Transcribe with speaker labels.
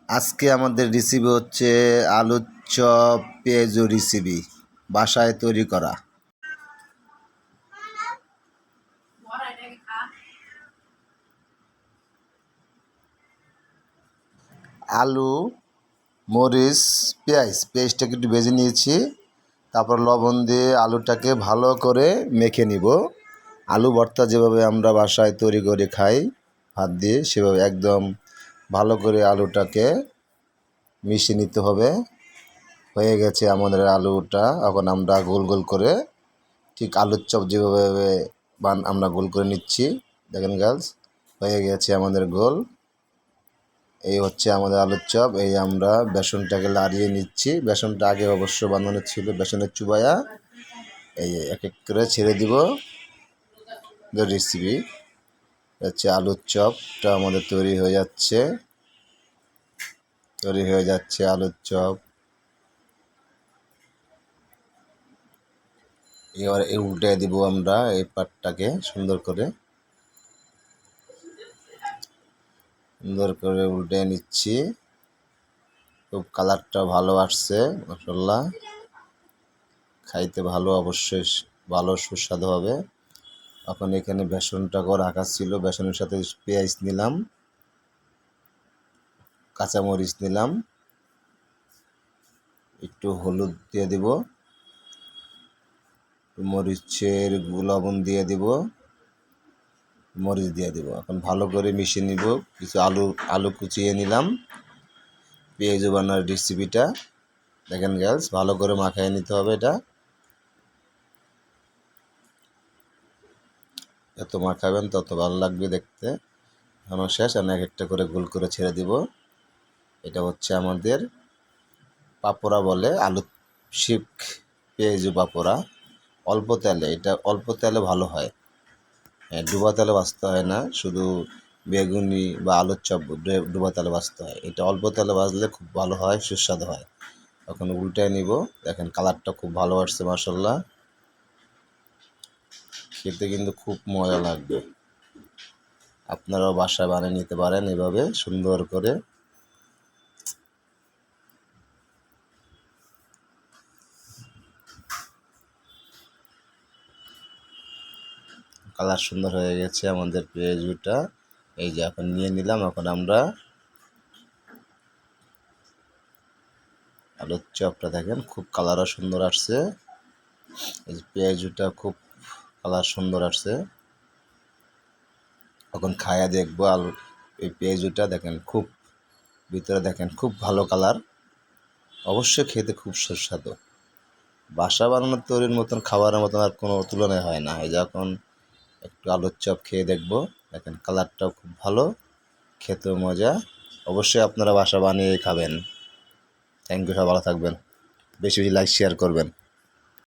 Speaker 1: আজকে আমাদের রেসিপি হচ্ছে আলুর চপ পেঁয়াজু রেসিপি বাসায় তৈরি করা। আলু, মরিচ, পেঁয়াজটাকে একটু ভেজে নিয়েছি। তারপর লবণ দিয়ে আলুটাকে ভালো করে মেখে নিব। আলু ভর্তা যেভাবে আমরা বাসায় তৈরি করে খাই ভাত দিয়ে, সেভাবে একদম ভালো করে আলুটাকে মিশিয়ে নিতে হবে। হয়ে গেছে আমাদের আলুটা। এখন আমরা গোল গোল করে ঠিক আলুর চপ যেভাবে আমরা গোল করে নিচ্ছি, দেখেন গার্লস, হয়ে গেছে আমাদের গোল। এই হচ্ছে আমাদের আলুর চপ। এই আমরা বেসনটাকে লাড়িয়ে নিচ্ছি। বেসনটা আগে অবশ্য বানানো ছিল, বেসনের চুবায়া এই এক এক করে ছেড়ে দিব। রেসিপি হচ্ছে আলুর চপটা আমাদের তৈরি হয়ে যাচ্ছে আলুর চপ। এবার উল্টে দিব আমরা এই পাটটাকে সুন্দর করে উল্টে নিচ্ছি। খুব কালারটা ভালো আসছে, মাশাআল্লাহ। খাইতে ভালো, অবশ্যই ভালো সুস্বাদু হবে। এখন এখানে বেসনটা করে রাখা ছিল, বেসনের সাথে পেঁয়াজ নিলাম, কাঁচামরিচ নিলাম, একটু হলুদ দিয়ে দিব, মরিচের লবণ দিয়ে দিব, মরিচ দিয়ে দিব। এখন ভালো করে মিশিয়ে নিব। কিছু আলু কুচিয়ে নিলাম। পেঁয়াজ বানার রেসিপিটা দেখেন গার্লস, ভালো করে মাখিয়ে নিতে হবে। এটা যত মাখাবেন তত ভালো লাগবে দেখতে। এখন শেষ, আমি এক একটা করে গোল করে ছেড়ে দিব। এটা হচ্ছে আমাদের পাপোড়া বলে, আলু শিক পেঁয়াজু পাপোড়া। অল্প তেলে, এটা অল্প তেলে ভালো হয়। ডুবা তেলে ভাজতে হয় না, শুধু বেগুনি বা আলুর চপ ডুবা তেলে ভাজতে হয়। এটা অল্প তেলে ভাজলে খুব ভালো হয়, সুস্বাদু হয়। এখন উল্টায় নিব। দেখেন কালারটা খুব ভালো আসছে, মাশাআল্লাহ। খেতে কিন্তু খুব মজা লাগবে। আপনারাও বাসায় বানিয়ে নিতে পারেন এভাবে সুন্দর করে। কালার সুন্দর হয়ে গেছে আমাদের পেঁয়াজুটা। এই যে এখন নিয়ে নিলাম। এখন আমরা আলুর চপটা দেখেন খুব কালারও সুন্দর আসছে। এই যে পেঁয়াজুটা খুব কালার সুন্দর আসছে। এখন খায়া দেখবো আলু এই পেঁয়াজুটা দেখেন, খুব ভিতরে দেখেন খুব ভালো কালার। অবশ্যই খেতে খুব সুস্বাদু। বাসা বানানোর তৈরির মতন খাবারের মতন আর কোনো তুলনায় হয় না। এই যখন একটু আলুর চপ খেয়ে দেখবো, দেখেন কালারটাও খুব ভালো, খেতেও মজা। অবশ্যই আপনারা বাসা বানিয়ে খাবেন। থ্যাংক ইউ, সব ভালো থাকবেন। বেশি বেশি লাইক শেয়ার করবেন।